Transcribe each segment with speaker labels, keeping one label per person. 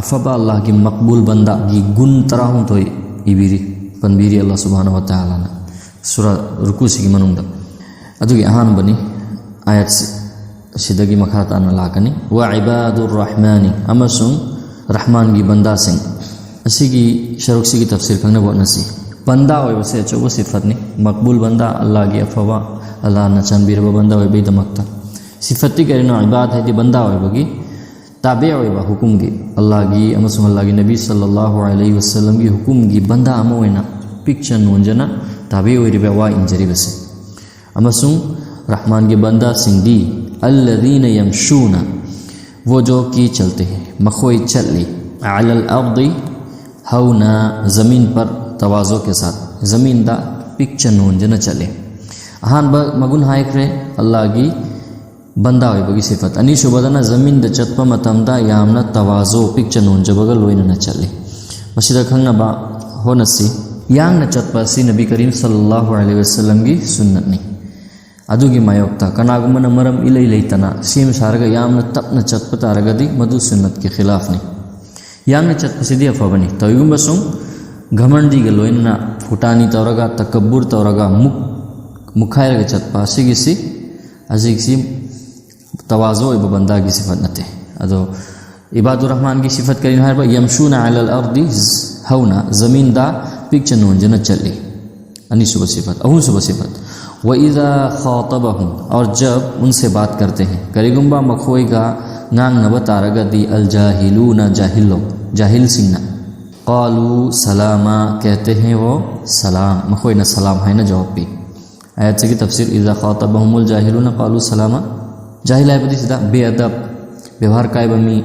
Speaker 1: afaba Allah ki maqbul banda gi gun tarahum toy ibiri panbiri Allah subhanahu wa ta'ala na surah ruku sigi manungda adugi ahan bani ayat sidagi makharat an lakani wa ibadur rahmani amasung rahman gi banda sing asigi sharuk sigi tafsir kangna bo nasi banda oi base chobo sifat ni maqbul banda Allah gi afaba Allah na chanbir ba banda oi be damakta sifati karina ibad hai di banda oi bagi tabi oi ba hukum gi Allah gi amasung Allah gi nabi sallallahu alaihi wasallam gi hukum gi banda amoina picture nonjana tabi oi riba wa injari base amasung rahman gi banda singdi alladhina yamshuna वो जो कि चलते हैं मखोई चल ली अलल earthy हौना ज़मीन पर तवाज़ो के साथ ज़मीन दा पिक्चर नून जना चले अहान मगुन हाइक रे अल्लाह की बंदा हुई बगी सिफत अनी शुबदना ज़मीन दा चतपा मतमदा यामना तवाज़ो पिक्चर नून जबगा लोइन न चले मशीद खंगना बा हो नसी यांग न चतपा सी नबी करीम सल्लल्लाहु अलैहि वसल्लम की सुन्नत नहीं अदुगी मायोक्ता कनागुमन मरम इलै लैतना सीम सारगा यामना तपना चतपा तारगदी मधु सुन्नत के खिलाफ नहीं यांग न चतपा सिदी अफबनी तयुगुम बसुं घमंडी के लोइना फुटानी तौरगा तकब्बुर तौरगा मुखायरगा चतपा सिगिसी अजिगसी तवाज़ो इब बंदा की सिफत नते अदो इबादुर रहमान की सिफत करीन हर यमशूना अलल अर्दी हौना ज़मीन दा पिक्चर नून जना चले अनी सुबह सिफत अहून सुबह सिफत व इज़ा ख़ातबहुम और जब उनसे बात करते हैं करीगुम्बा मखोईगा ngang na bataraga di al jahiluna jahilo jahil singna qalu salama कहते हैं वो सलाम मखोई ना सलाम है ना जवाब भी ayat से की तफसीर इज़ा ख़ातबहुमुल जाहिलूना qalu salama jahil ay pati sida बेअदब व्यवहार काय बमी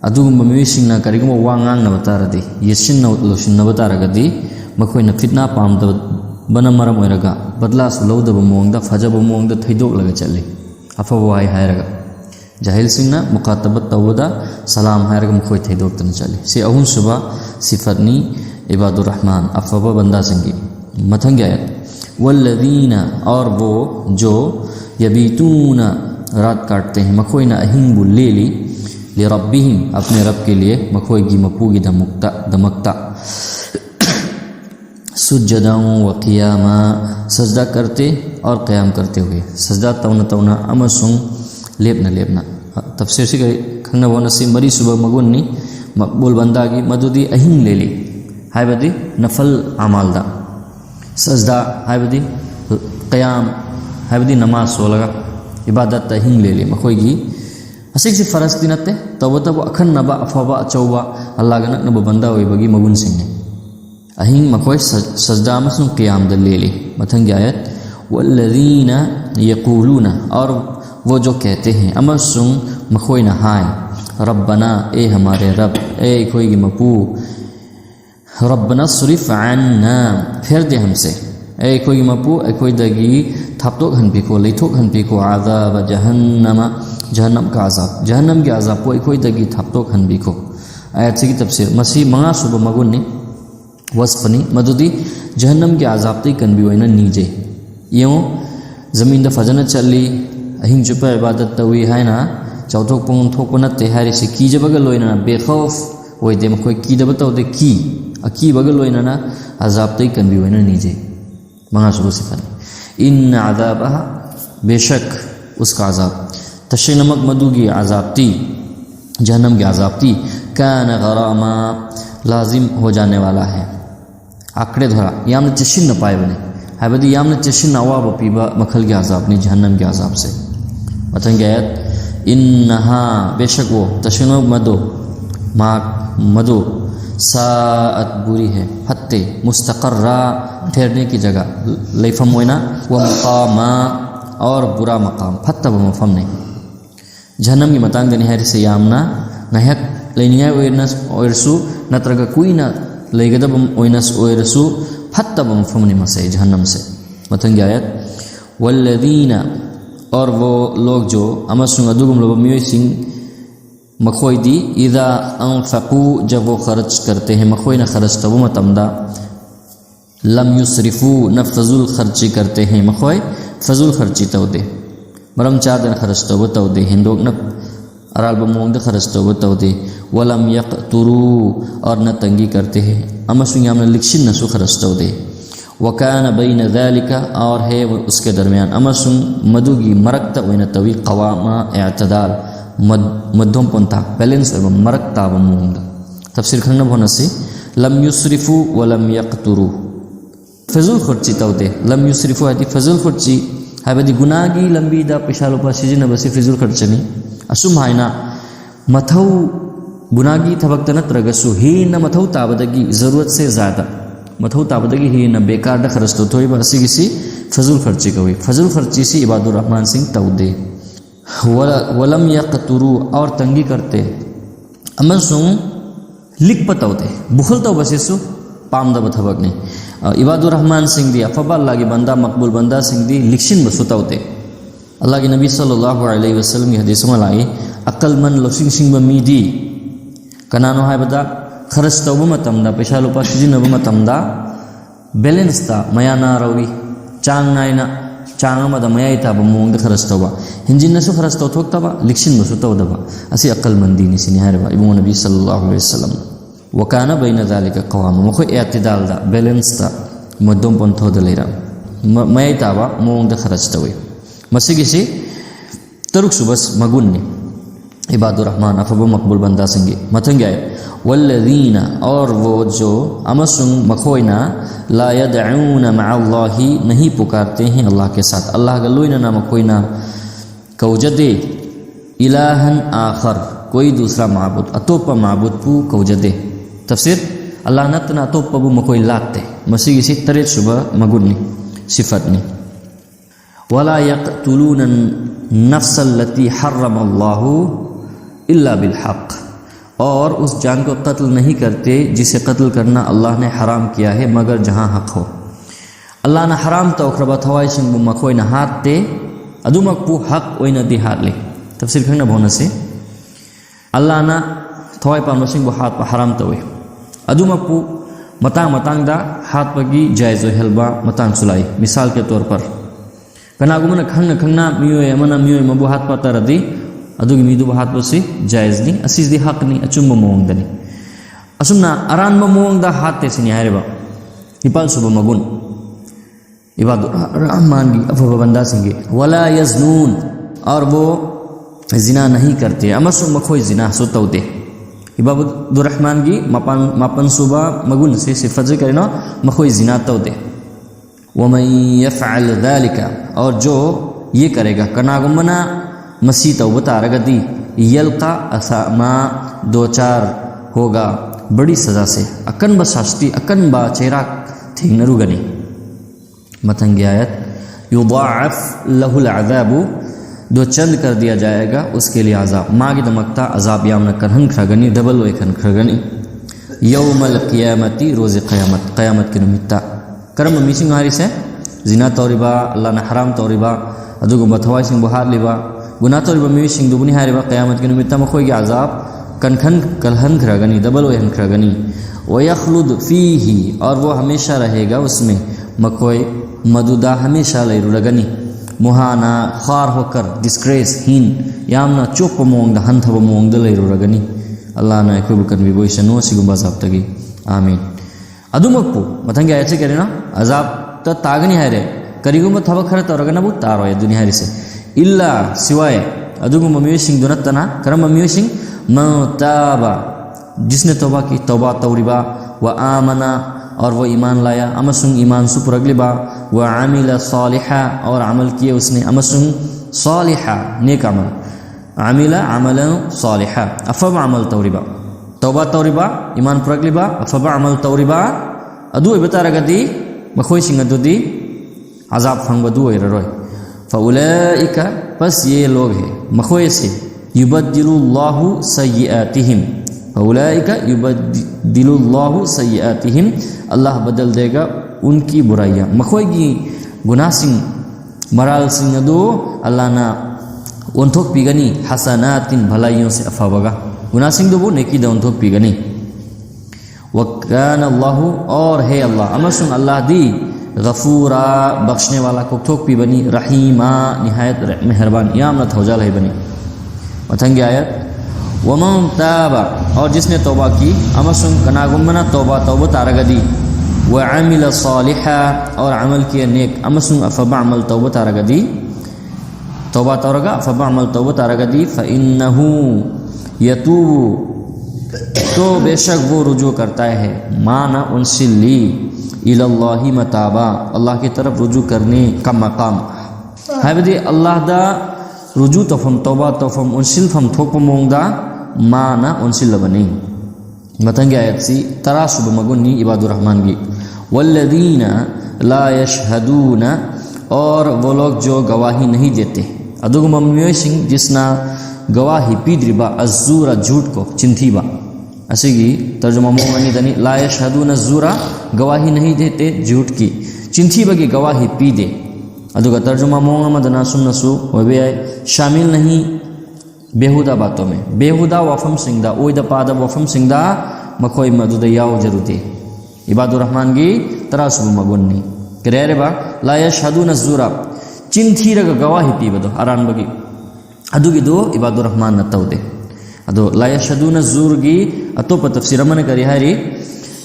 Speaker 1: अदुगुम बमी सिंगना करीगुम वा ngang na bataradi yesin na losin na bataraga di मखोई ना फितना पाम द बना मरम ओइरगा बदला सुलौद बमोंगदा फजब बमोंगदा थैदोक लगा चले अफवाई हायरगा जाहिल सिंगना मुखातबत तवदा सलाम हायरगा मखोई थैदोक तन चले से अहुन सुबह सिफतनी इबादुर रहमान अफवा बंदा सिंगी मथंग आयत वल्लदीना और वो जो यबीतूना रात काटते हैं मखोई ना अहिंग ले ली लिरब्बिहिम अपने रब के लिए मखोई की मपूगी दमकता सुजदाओं व क़ियामा सजदा करते और क़याम करते हुए सजदा तवना तवना अमसुंग लेपना तफसीर से खंगना वो नसीम मरी सुबह मगुन्नी मकबूल बंदा की मदुदी अहिंग ले ली हाय बदी नफल अमालदा सजदा हाय बदी क़याम हाय बदी नमाज सो लगा इबादत अहिंग ले ली मखोई की असिक से फ़रस दिनते तब अखन नबा अफवा अचौबा अल्लाह गनक नब बंदा हुई बगी मगुन सिंह अहिंग मखोई सजदा मसुं क़याम द ले ली मथंग आयत वल्लज़ीना यक़ूलूना और वो जो कहते हैं अमसुं मखोई न हाय रब्बना ए हमारे रब ए कोई की मपू रब्बना सुरिफ अन्ना फिर दे हमसे ए कोई की मपू ए कोई दगी थापतोक हनपी को लेथोक हनपी को आज़ाब जहन्नम का आज़ाब जहन्नम के आज़ाब को ए कोई दगी थापतोक हनपी को आयत से की तफसीर मसी मंगा सुबह मगुन्नी वस्पनी मदुदी जहन्नम के आज़ाब ती कनबी वैना नीजे यूँ ज़मीन द फजन चली अहिंग चुपा इबादत तवी है ना चौथोक पुंग थोक नते हारी से की जबगल लोइना बेखौफ ओइ दे मखोई की दब तौदे की अकी बगल लोइना ना अजाब तई कनबी वैना नीजे मंगा सुबह सिफन इन अज़ाबहा बेशक उसका अजाब तशे नमक मधु की अजाब ती जहन्नम की अजाब ती कान गरामा लाजिम हो जाने वाला है आकड़े धरा यामने चशिन न पाए बने है बदी यामने चशिन अवाब पीबा मखल के अजाब ने जहन्नम के अजाब से मतंग आयत इन्नहा बेशक वो तशनो मदो साअत बुरी है फत्ते मुस्तक़र्रा ठहरने की जगह लैफम होना वह मकामा और बुरा मकाम फत्ता व मफम नहीं जहन्नम की मतंग निहारी से यामना नहक लेनिया ओरसु नत्रगा कोई ना लेगदब ओइनस ओरसु फत्तब मफमनि मसे जहन्नम से मतंग आयत वल्लदीना और वो लोग जो अमसुंग अदुगुम लो मियो सिंह मखोई दी इदा अनफकू जब वो खर्च करते हैं मखोई न खर्च तब मतमदा लम युसरिफू न फजुल खर्ची करते हैं मखोई फजुल खर्ची तो दे मरम चार दिन खर्च तो दे हिंदोक न ارال بمونگ خرچ توبے ولم یقتروا اور نہ تنگی کرتے ہیں امسنگ یامنا لکشن نسو خرچ توبے وکان بین ذالک اور ہے اس کے درمیان امسنگ مدوگی مرکتا وین توی قوام اعتدال مدھم پنتا بیلنس اور مرکتا بمونگ تفسیر کھنگنا بھونا سی لم یسرفوا ولم یقتروا فضل خرچی توبے لم یسرفوا ہے فضل خرچی ہے بدی گناگی لمبی دا پشالو پا سجن بسی فضل خرچنی اسم ہائنا متھو گناگی تھبکتا نترگسو ہی نہ متھو تابدگی ضرورت سے زیادہ متھو تابدگی ہی نہ بیکار نہ خرچ تو ہی بسی کسی فضل خرچی کوئی فضل خرچی سی عباد الرحمن سنگھ تودے ولم یقتروا اور تنگی کرتے امن سن لکھ پتاو دے بخل تو بسی سو پام دا بتھبک نہیں عباد الرحمن سنگھ دی افبا اللہ کی بندہ مقبول بندہ سنگھ دی لکشن بسوتاو دے اللہ کے نبی صلی اللہ علیہ وسلم کی حدیث میں لائی عقل من لوسنگ سنگھ بمی دی کنانو ہے بدا خرچ تو بمتم دا پیشالو پا شجن بمتم دا بیلنس تا میا نا روی چانگ نائنا چانگ مدا میا ایتا بمونگ دا خرچ تو با ہنجن نسو خرچ تو تھوکتا با لکشن بسو تو دا با اسی عقل من دی نسی نہار با ابو نبی صلی اللہ علیہ وسلم وکانا بین ذالک قوام مخو اعتدال دا بیلنس تا مدوم پنتھو دا لیرا میا ایتا با مونگ دا خرچ توی مسیح کسی ترک سبس مگنی عباد الرحمن افبا مقبول بندہ سنگی متنگ آئے والذین اور وہ جو امسنگ مخوئنا لا یدعون مع اللہ نہیں پکارتے ہیں اللہ کے ساتھ اللہ گلوئنا نام کوئنا کوجدے الہن آخر کوئی دوسرا معبود اتوپا معبود پو کوجدے تفسیر اللہ نتنا اتوپا بو مکوئی لاتے مسیح کسی تریت شبہ مگنی صفتنی ولا يقتلون النفس التي حرم الله الا بالحق اور اس جان کو قتل نہیں کرتے جسے قتل کرنا اللہ نے حرام کیا ہے مگر جہاں حق ہو اللہ نے حرام تو اخربت ہوائی سنگ بمکوئی نہ ہاتھ تے ادو مکپو حق اوئی نہ دی ہاتھ لے تفسیر کھنگنا بھونا سے اللہ نے تھوائی پا مسنگ بو ہاتھ پا حرام توئے ادو مکپو متانگ دا ہاتھ پا گی جائز و حلبہ متانگ سلائی مثال کے طور پر کنا گمنا کھنگنا میوے امنا میوے مبو ہاتھ پاتا ردی ادو گی میدو بہات بسی جائز نہیں اسیز دی حق نہیں اچھم بمونگ دنی اسمنا اران بمونگ دا ہاتھ تے سنی آئے با ہپال صبح مگن عباد الرحمن گی افبا بندہ سنگی ولا یزنون اور وہ زنا نہیں کرتے امسو مکھوئی زنا سوتاو دے عباد الرحمن گی مپن صبح مگن سے صفت ذکر نا مکھوئی زنا تاو دے ومن یفعل ذالک اور جو یہ کرے گا کناگمنا مسیح توبتا رگدی یلقا اساما دوچار ہوگا بڑی سزا سے اکن بساشتی اکن با چہرہ تھینگ نرو گنی متنگی آیت یضاعف لہ العذاب دو چند کر دیا جائے گا اس کے لیے عذاب ماگی دمکتا عذاب یامنا کرہن کھرگنی ڈبل وے کھن کھرگنی یوم القیامتی روز قیامت کی نمیتا کرم میسنگ ہاری سے زنا توریبا اللہ نے حرام توریبا ادو گمبت ہوائی سنگ بہار لیبا گناہ توریبا میوی سنگ دوبنی ہاری با قیامت کی نمیتا مخوئی گی عذاب کنکھن کلہن کھرگنی ڈبل وے کھرگنی ویخلد فیہی اور وہ ہمیشہ رہے گا اس میں مکوئی مدودہ ہمیشہ لیرو رگنی مہانا خار ہو کر ڈسکریس ہین یامنا چوپ مونگ دا ہنتھ با مونگ دا لیرو رگنی اللہ نے کوئی بکن بھی بوئی شنو سی گمبا زابتگی آمین ادو مکپو متنگی آیت سے کہہ رہے نا عذاب تا تاگنی ہے رہے کری گمبا تھا بکھر تا رگنا بود تارو ہے دنیا ہری سے اللہ سوائے ادو گمبا میوشنگ دونتنا کرم میوشنگ من تابا جس نے توبہ کی توبہ توریبا و آمنا اور وہ ایمان لایا امسنگ ایمان سپر اگلبا و عامل صالحا اور عمل کیے اس نے امسنگ صالحا نیک عمل عامل عمل صالحا افب عمل توریبا توبہ توریبا ایمان پر اگلبا افب عمل توریبا ادو بتا رگدی مخوئی سنگ ادو دی عذاب فنگ ودو روئے فاولئک پس یہ لوگ ہیں مخوئی سے یبدل اللہ سیئاتہم اولئک یبدل اللہ سیئاتہم اللہ بدل دے گا ان کی برائیاں مخوئی گی گناہ سنگ مرال سنگ دو اللہ نا انتھوک پیگنی حسنات بھلائیوں سے افابگا گناہ سنگ دو وہ نیکی دا انتھوک پیگنی وکان اللہ اور ہے اللہ امسن اللہ دی غفورا بخشنے والا کو تھوک پی بنی رحیمہ نہایت مہربان یامنت ہو جال ہے بنی متنگی آیت वमन ताबा और जिसने तौबा की अमसुन कनागुमना तौबा तारगदी व अमिल सालिहा और अमल किया नेक अमसुन अफबा अमल तौबा तारगदी तौबा तारगा अफबा अमल तौबा तारगदी फ़इन्नहु यतूबु तो बेशक वो रुजू करता है माना उनसिल्ली इलल्लाहि मताबा अल्लाह की तरफ रुजू करने का मकाम है बदी अल्लाह दा रुजू तफम तौबा तफम उनसिल फम थोप मोंगदा माना उनसिल बनी मतंग आयत सी तरासुब मगुन्नी इबादुर रहमान की वल्लदीना ला यशहदूना और वो लोग जो गवाही नहीं देते अदुग मम्मी सिंह जिसना गवाही पीद्रिबा अज़ूरा झूठ को चिंथीबा असीगी तर्जुमा मोंगनी दनी ला यशहदूना ज़ूरा गवाही नहीं देते झूठ की चिंथीबा की गवाही पी दे अदुगा तर्जुमा मोंगा मदना सुन्नसु वबे शामिल नहीं बेहुदा बातों में बेहुदा वफम सिंगदा ओइदा पादा वफम सिंगदा मखोई मदुदा याव जरूते इबादुर रहमान की तरासुब मगुन्नी करेरेबा ला यशहदूना ज़ूरा चिंथीरगा गवाही पीबदो अरानबगी अदुगिदो इबादुर रहमान नतौदे अदो ला यशहदूना ज़ूरगी अतोप तफसीर मन करी हारी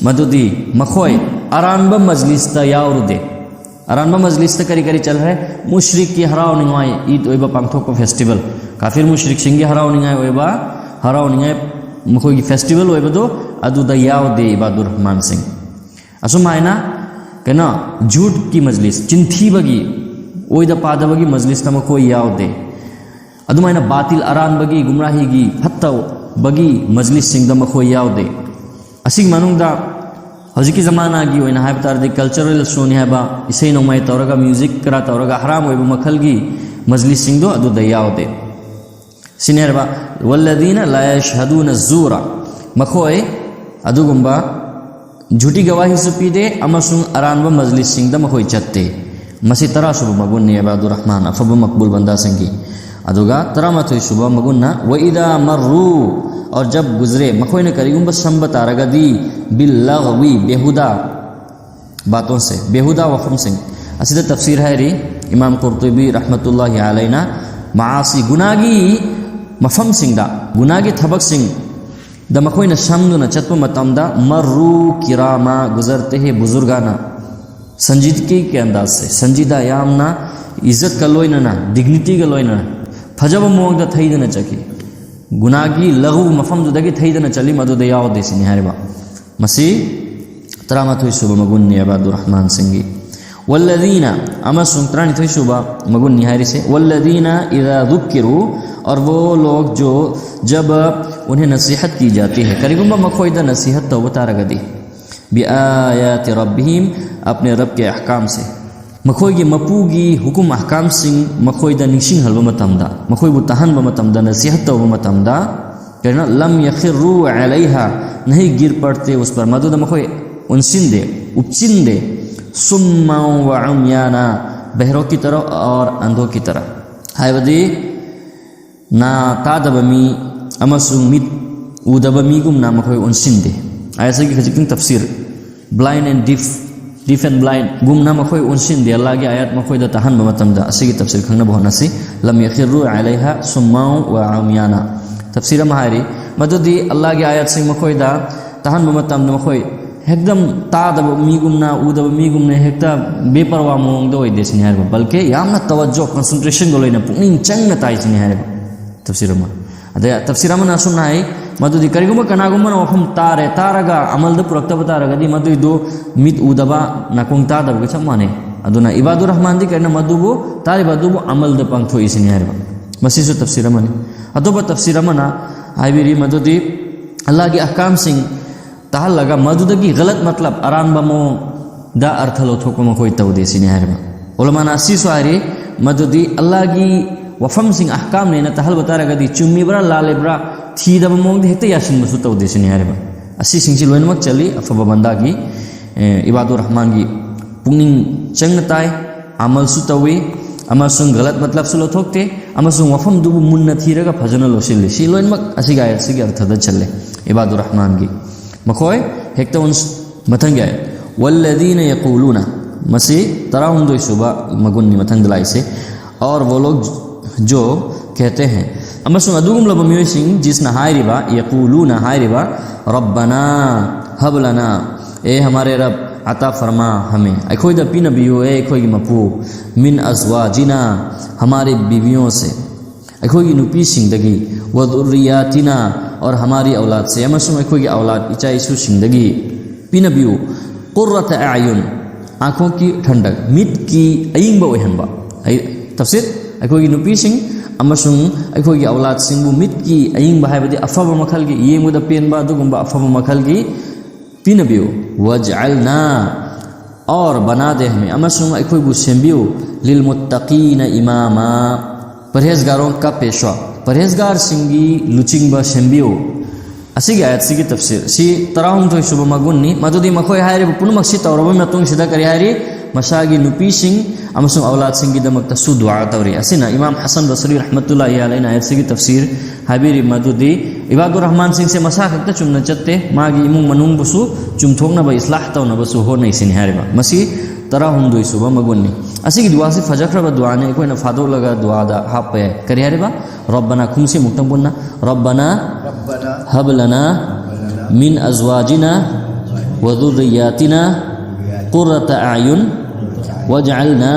Speaker 1: मदुदी मखोई अरानब मजलिस ता यावरुदे अरानब मजलिस ता करी करी चल रहे मुशरिक की हराव निंगाई ईद ओइबा पांगथोको फेस्टिवल काफिर मुशरिक सिंगी हराव निंगाई ओइबा हराव निंगाई मखोई की फेस्टिवल ओइबदो अदुदा यावदे इबादुर रहमान सिंह असुमायना केना झूठ की मजलिस चिंथी बगी ओइदा पादबगी मजलिस तम कोई यावदे अदुमायना बातिल अरान बगी गुमराही गी फत्ता बगी मजलिस सिंह दम कोई यावदे असिग मनुंगदा हजिकी जमाना की ओइना हाइबतार दे कल्चरल सोनी हाबा इसै नोमाय तौरगा म्यूजिक करा तौरगा हराम ओइबा मखल गी मजलिस सिंह दो अदु दयावदे सिनेरबा वल्लदीना ला यशहदूना ज़ूरा मखोय अदुगुंबा झूठी गवाही सुपीदे अमसुंग अरानब मजलिस सिंह दम कोई चत्ते मसी तरासुब मगुन्नी इबादुर रहमान अफब मकबूल बंदा संगी अदुगा तरामथोय सुबह मगुन्ना व इदा मर्रू और जब गुजरे मखोय ने करीगुंब संबत आरगदी बिल्लग़वी बेहुदा बातों से बेहुदा वफम सिंह असीद तफसीर है री इमाम कुर्तुबी रहमतुल्लाहि अलैना मासी गुनागी मफम सिंह दा गुनागी थबक सिंह द मखोय ने शम्दु न चत्व मतमदा मर्रू किरामा गुजरते हैं बुजुर्गाना संजीदगी के अंदाज से संजीदा यामना इज्जत का लोई ना डिग्निटी का लोई ना फजब मोंग द थई न चकी गुनागी लघु मफम जुदगी थई न चली मदु दयाव देसी निहारबा मसी तरामत हुई सुबह मगुन इबादुर रहमान सिंगी वल्लदीना अमा सुंतरानी थई सुबह मगुन निहारी से वल्लदीना इदा ज़ुक्किरू और वो लोग जो जब उन्हें नसीहत की जाती है करीबुम्बा मखोइदा नसीहत तो बता रगदी बिआयाति रब्बिहिम अपने रब के अहकाम से मखोई मपूगी हुकुम अहकाम सिंह मखोइदा निशिंग हलबा मतमदा मखोइबु तहनबा मतमदा नसीहत तौबा मतमदा कहना लम यखिरू अलैहा नहीं गिर पड़ते उस पर मदुद मखोई उनसिन दे उपचिन दे सुम्मा व उम्याना बहरों की तरह और अंधों की तरह हायवदी ना तादबमी अमसुंग मित उदबमी गुम ना मखोई उनसिन दे ऐसे की खजिकिंग तफसीर blind and diff and blind गुम ना मखोई उनसिन दे अल्लाह की आयत मखोई द तहन बमतमदा असी की तफसीर खंगना बहुत नसी लम यखिरू अलैहा सुम्मा व उम्याना तफसीर महारी मदुदी अल्लाह की आयत से मखोई दा तहन बमतमदा मखोई एकदम तादब मीगुमना उदब मीगुमने हेक्ता बेपरवाह मोंग दो देश निहार बल्कि यामना तवज्जो कंसंट्रेशन गोलोइना पुनिंग चंगना ताइस निहार तफसीर मा अदे तफसीर मा नासुना है मदुदी करिगुम कनागुम वफम तारे तारगा अमल द पुरक्तब तारगदी मदुई दो मित उदबा नाकुंग तादब के समाने अदुना इबादुर रहमान दी करना मदुबो तारे बदुबो अमल द पंथो इस निहार मसीसु तफसीर मा अदोब तफसीर मा ना आइबिरी मदुदी अल्लाह के अहकाम सिंह ताल लगा मदुदगी गलत मतलब अरान बमो दा अर्थलो थोको मखोई तव देसी निहार उलमा नासी स्वारी मदुदी अल्लाह की वफम सिंह अहकाम ने न तहल बता रगदी चुम्मी बरा लाले बरा थी दब मोंग हेते यासिन मसु तव देसी निहार असी सिंह सी लोइनमक चली अफब बंदा की इबादुर रहमान की पुनिंग चंग ताय अमल सु तवी अमसुंग गलत मतलब सुलो थोकते अमसुंग वफम दुबु मुन्न थीरगा फजन लोसिल सी लोइनमक असी गाय सी अर्थ द चले इबादुर रहमान की मखोय हेक्ता उन मथंग आए वल्लदीन यक़ूलूना मसी तराहुं दो सुबह मगुन्नी मथंग दिलाई से और वो लोग जो कहते हैं amasung adugum laba miyosing jisna hairiba yaquluna hairiba rabbana hab lana ए हमारे रब अता फरमा हमें अखोई द पीना बियो ए अखोई की मपू मिन अज़वाजिना हमारी बीवियों से अखोई की नुपी सिंदगी व दुर्रियातिना और हमारी औलाद से अमसुम अखोई की औलाद इचा इसु सिंदगी पीना बियो कुर्रत आयुन आँखों की ठंडक मित की अयिंग बा ओहनबा तफसीर अखोई की नुपी सिंग अमसुम अखोई की औलाद सिंगु मित की अयिंग बा है बदे अफब मखल की ये मुद पेन बा दुगुंबा अफब मखल की पीनबियो वजअलना और बना दे हमें अमसुम अखोई बु सेंबियो लिल मुत्तकीन इमामा परहेजगारों का पेशवा परहेजगार सिंगी लुचिंग ब सेंबियो असिगी आयत सिगी तफसीर सी तराहुम तो शुभ मगुन्नी मदुदी मखोई हायरे पुनुमक्सी तौरब मतुंग सिदा करी हायरे मशागी नुपी सिंग अमसुम औलाद सिंगी दमक तसु दुआ तौरी असिना इमाम हसन बसरी रहमतुल्लाहि अलैहि आयत सिगी तफसीर हाबिरी मदुदी इबादुर रहमान सिंह से मसा खक्ता चुमना चत्ते मागी इमुंग मनुंग बसु चुमथोंगना बा इस्लाह तौना बसु हो नहीं सिन हारिबा मसी तराहुम दुई सुबह मगुन्नी असिगी दुआ से फजख्रब दुआ ने कोई न फादो लगा दुआ दा हाप पे करी हारिबा रब्बना खुमसे मुक्तम बुन्ना रब्बना हब लना मिन अज़वाजिना व दुर्रियातिना कुर्रत आयुन वजअलना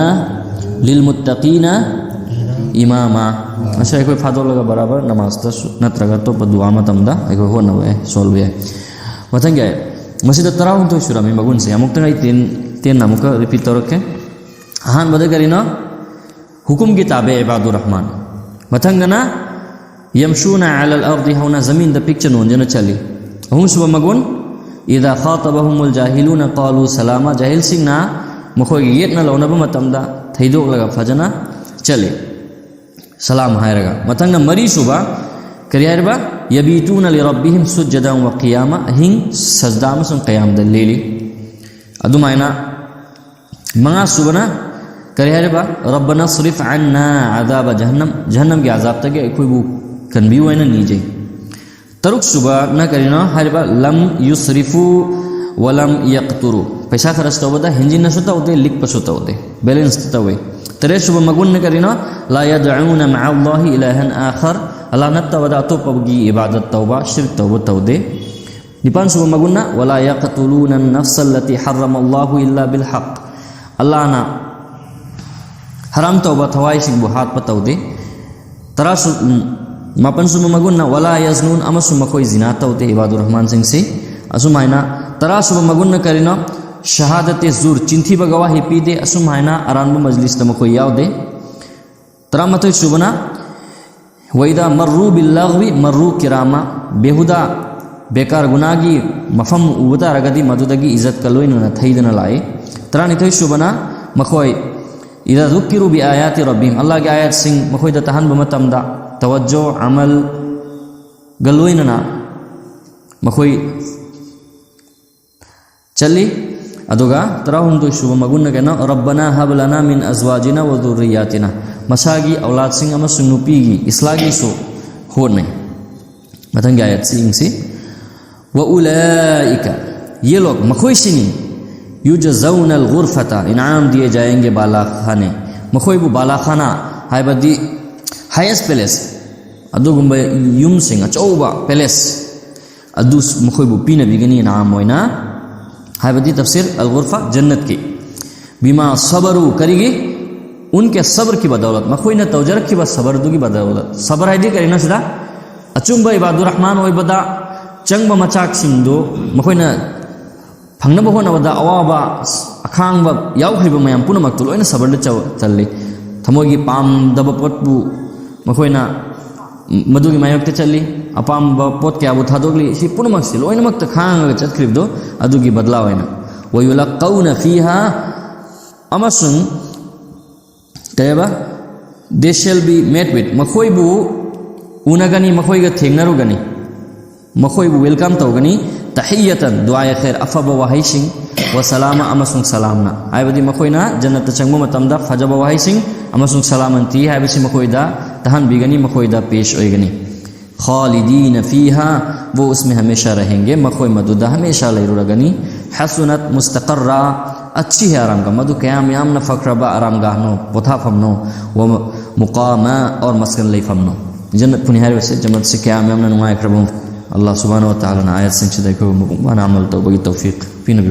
Speaker 1: लिलमुत्तकीना इमामा अच्छा कोई फादो लगा बराबर नमाज तस नत्रगा तो दुआ मतमदा कोई हो नवे सोल्व है मथंग है मस्जिद तराहुम तो शुरा में मगुन से अमुक तंग तीन तीन नामुक रिपीट तोरके हान बदे करिना हुकुम की ताबे इबादुर रहमान मथंगना यमशूना अलल अर्दि होना जमीन द पिक्चर नोंजना चली हम सुबह मगुन इदा खातबहुमुल जाहिलूना qalu सलामा जाहिल सिंगना मखोय येतना लौनब मतमदा थैदोक लगा फजना चले सलाम हायरगा मतंगना मरी सुबह करियारबा यबीतूना लिरब्बिहिम सुज्जदान व क़ियामा हिंग सजदा मसुन क़याम द लेली अदुमायना मंगा सुबना करियारबा रब्बना सरिफ अन्ना अज़ाब जहन्नम जहन्नम के अज़ाब तक कोई वो कन्वी हुआ ना नीचे तरुक सुबह न करिना हरबा लम युसरिफु वलम यक्तुरु पैसा खर्च तो बता हिंजी न सुता होते लिख पसुता होते बैलेंस तो हुए तेरे सुबह मगुन न करिना ला यदउना मअल्लाहि इलाहन आखर अल्लाह नत्ता वदा तो पबगी इबादत तौबा शिरक तौबा तौदे निपान सुबह मगुन्ना वला यक़तुलूना नफ्स अल्लती हर्रमल्लाहु इल्ला बिल हक़ अल्लाह ना हराम तौबा थवाई सिंह हाथ पतौदे तरा मापन सुबह मगुन्ना वला यज़नून अमसु मखोई जिना तौदे इबादुर रहमान सिंह से असुमायना तरा सुबह मगुन्ना करिना शहादत ज़ूर चिंथी बगवाही पी दे असुमायना अरानबु मजलिस तम कोई याव दे तरा मतोय सुबना वैदा मर्रू बिल्लग़वी मर्रू किरामा बेहुदा बेकार गुनागी मफम उबता रगदी मदुदगी इज्जत कलोइन न थैदना लाए तरा नितोय सुबना मखोय इदा ज़ुक्किरु बि आयाति रब्बिहिम अल्लाह के आयत सिंह मखोय द तहन बमतमदा तवज्जो अमल गलोइनना मखोय चली अदुगा तराहुम तो शुभ मगुन के ना रब्बना हब लना मिन अज़वाजिना व दुर्रियातिना मसागी औलाद सिंह अमसुन नुपीगी इस्लागी सो हो नहीं मतंग आयत सिंह से व उलाइका ये लोग मखोय सिनी युजज़ौनल गुरफता इनाम दिए जाएंगे बाला खाने मखोय बु बाला खाना हायबदी हाईएस्ट पैलेस अदुगुंब युम सिंह अचौबा पैलेस अदुस मखोय बु पीना बिगनी नाम होइना हायबदी तफसीर अल गुरफा जन्नत की बिमा सबरु करेगी उनके सब्र की बदौलत मखोय न तौजर की बस सब्र दुगी बदौलत सब्र है दी करिना सिदा अचुंब इबादुर रहमान ओय बदा चंग मचाक सिंदो मखोय न फंगनब होनबदा अवाबा अखांग यावखैब मयाम पुनमक लोइन सब्र चल्ली थमोगी पाम दब पोटबु मखोयना मधुगी मायोक्ते चल्ली अपाम पोट क्या थादोगली सी पुनमक से लोइनमक खांग चतख्रिबदो अदुगी बदलावैना वयुलक़ौना फीहा अमसुन कयबा they shall be met with मखोयबु उनगनी मखोयगा थेंगनरुगनी मखोयबु वेलकम तौगनी तहियतन दुआए खैर अफब वहाइसिंग व सलामा अमसुंग सलामना आइबदी मखोयना जन्नत चंगबो मतमदा फजब वहाइसिंग अमसुंग सलामंती हाइबसी मखोयदा तहन बिगनी मखोयदा पेश ओइगनी खालिदीन फीहा वो उसमें हमेशा रहेंगे मखोय मदुदा हमेशा लैरुरगनी हसनत मुस्तक़र्रा अच्छी है आराम का मधु क़याम याम न फ़क्रबा आराम गाहनो पोथा फमनो व मुकामा और मस्कन लई फमनो جنت پنی ہائے جنت سے کیا میں نمائے کربوں اللہ سبحانہ و تعالیٰ نے آیت سنچ دے کو مانا عمل تو بگی توفیق پی نبی